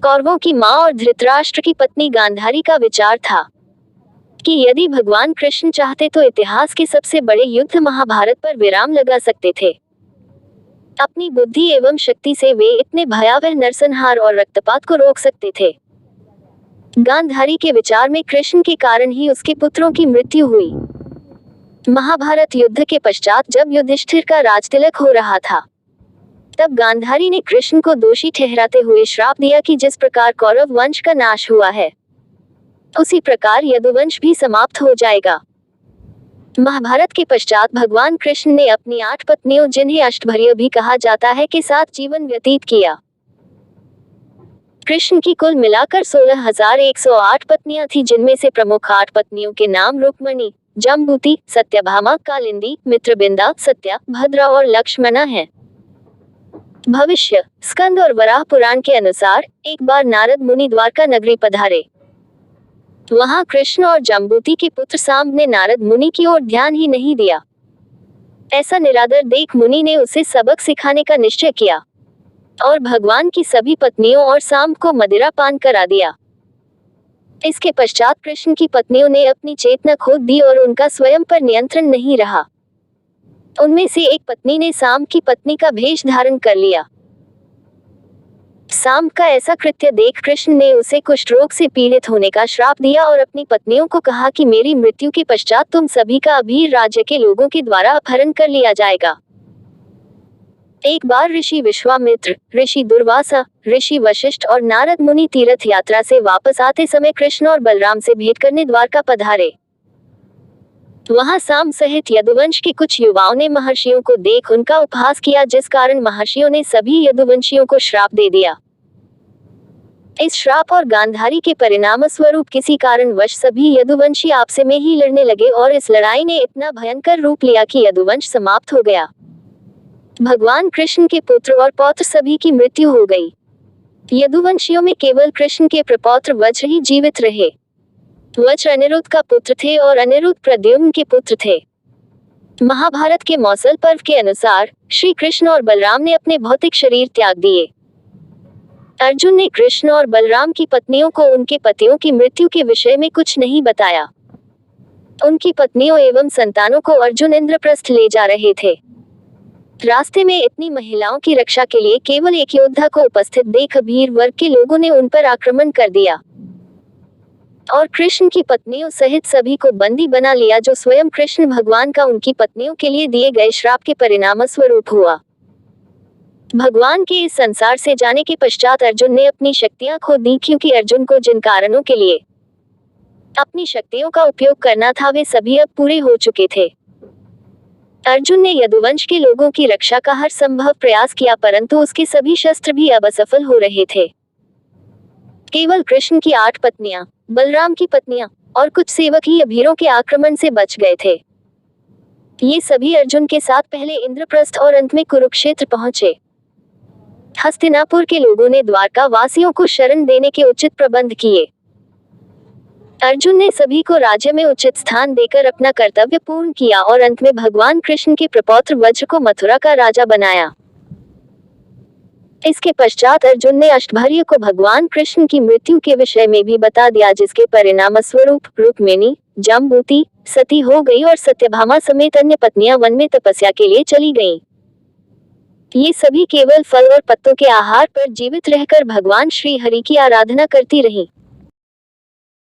कौरवों की मां और धृतराष्ट्र की पत्नी गांधारी का विचार था कि यदि भगवान कृष्ण चाहते तो इतिहास के सबसे बड़े युद्ध महाभारत पर विराम लगा सकते थे। अपनी बुद्धि एवं शक्ति से वे इतने भयावह नरसंहार और रक्तपात को रोक सकते थे। गांधारी के विचार में कृष्ण के कारण ही उसके पुत्रों की मृत्यु हुई। महाभारत युद्ध के पश्चात जब युधिष्ठिर का राजतिलक हो रहा था, तब गांधारी ने कृष्ण को दोषी ठहराते हुए श्राप दिया कि जिस प्रकार कौरव वंश का नाश हुआ है, उसी प्रकार यदुवंश भी समाप्त हो जाएगा। महाभारत के पश्चात भगवान कृष्ण ने अपनी 8 पत्नियों, जिन्हें अष्टभर्य भी कहा जाता है, के साथ जीवन व्यतीत किया। कृष्ण की कुल मिलाकर 16,108 पत्नियां थीं, जिनमें से प्रमुख 8 पत्नियों के नाम रुक्मणी, जम्बूति, सत्यभामा, कालिंदी, मित्रबिंदा, सत्या, भद्रा और लक्ष्मणा हैं। भविष्य, स्कंद और वराह पुराण के अनुसार एक बार नारद मुनि द्वारका नगरी पधारे। वहां कृष्ण और जम्बूति के पुत्र सांब ने नारद मुनि की ओर ध्यान ही नहीं दिया। ऐसा निरादर देख मुनि ने उसे सबक सिखाने का निश्चय किया और भगवान की सभी पत्नियों और सांब को मदिरा पान करा दिया। इसके पश्चात कृष्ण की पत्नियों ने अपनी चेतना खो दी और उनका स्वयं पर नियंत्रण नहीं रहा। उनमें से एक पत्नी ने सांब की पत्नी का भेष धारण कर लिया। सांब का ऐसा कृत्य देख कृष्ण ने उसे कुष्ठ रोग से पीड़ित होने का श्राप दिया और अपनी पत्नियों को कहा कि मेरी मृत्यु के पश्चात तुम सभी का अभीर राज्य के लोगों के द्वारा अपहरण कर लिया जाएगा। एक बार ऋषि विश्वामित्र, ऋषि दुर्वासा, ऋषि वशिष्ठ और नारद मुनि तीर्थ यात्रा से वापस आते समय कृष्ण और बलराम से भेंट करने द्वारका पधारे। वहां सांब सहित यदुवंश के कुछ युवाओं ने महर्षियों को देख उनका उपहास किया, जिस कारण महर्षियों ने सभी यदुवंशियों को श्राप दे दिया। इस श्राप और गांधारी के परिणाम स्वरूप किसी कारणवश सभी यदुवंशी आपस में ही लड़ने लगे और इस लड़ाई ने इतना भयंकर रूप लिया कि यदुवंश समाप्त हो गया। भगवान कृष्ण के पुत्र और पौत्र सभी की मृत्यु हो गई। यदुवंशियों में केवल कृष्ण के प्रपौत्र वज्र ही जीवित रहे। वज्र अनिरुद्ध का पुत्र थे और अनिरुद्ध प्रद्युम्न के पुत्र थे। महाभारत के मौसल पर्व के अनुसार श्री कृष्ण और बलराम ने अपने भौतिक शरीर त्याग दिए। अर्जुन ने कृष्ण और बलराम की पत्नियों को उनके पतियों की मृत्यु के विषय में कुछ नहीं बताया। उनकी पत्नियों एवं संतानों को अर्जुन इंद्रप्रस्थ ले जा रहे थे। रास्ते में इतनी महिलाओं की रक्षा के लिए केवल एक योद्धा को उपस्थित देख वीर वर्ग के लोगों ने उन पर आक्रमण कर दिया और कृष्ण की पत्नियों सहित सभी को बंदी बना लिया, जो स्वयं कृष्ण भगवान का उनकी पत्नियों के लिए दिए गए श्राप के परिणाम स्वरूप हुआ। भगवान के इस संसार से जाने के पश्चात अर्जुन ने अपनी शक्तियां खो दी, क्योंकि अर्जुन को जिन कारणों के लिए अपनी शक्तियों का उपयोग करना था वे सभी अब पूरे हो चुके थे। अर्जुन ने यदुवंश के लोगों की रक्षा का हर संभव प्रयास किया, परंतु उसके सभी शस्त्र भी अब असफल हो रहे थे। केवल कृष्ण की 8 पत्नियां, बलराम की पत्नियां और कुछ सेवक ही अभीरों के आक्रमण से बच गए थे। ये सभी अर्जुन के साथ पहले इंद्रप्रस्थ और अंत में कुरुक्षेत्र पहुंचे। हस्तिनापुर के लोगों ने द्वारका वासियों को शरण देने के उचित प्रबंध किए। अर्जुन ने सभी को राज्य में उचित स्थान देकर अपना कर्तव्य पूर्ण किया और अंत में भगवान कृष्ण के प्रपौत्र वज्र को मथुरा का राजा बनाया। इसके पश्चात अर्जुन ने अष्टभर्य को भगवान कृष्ण की मृत्यु के विषय में भी बता दिया, जिसके परिणाम स्वरूप रुक्मिणी, जम्बूति, सती हो गई और सत्यभामा समेत अन्य पत्नियां वन में तपस्या के लिए चली गईं। ये सभी केवल फल और पत्तों के आहार पर जीवित रहकर भगवान श्री हरि की आराधना करती रहीं।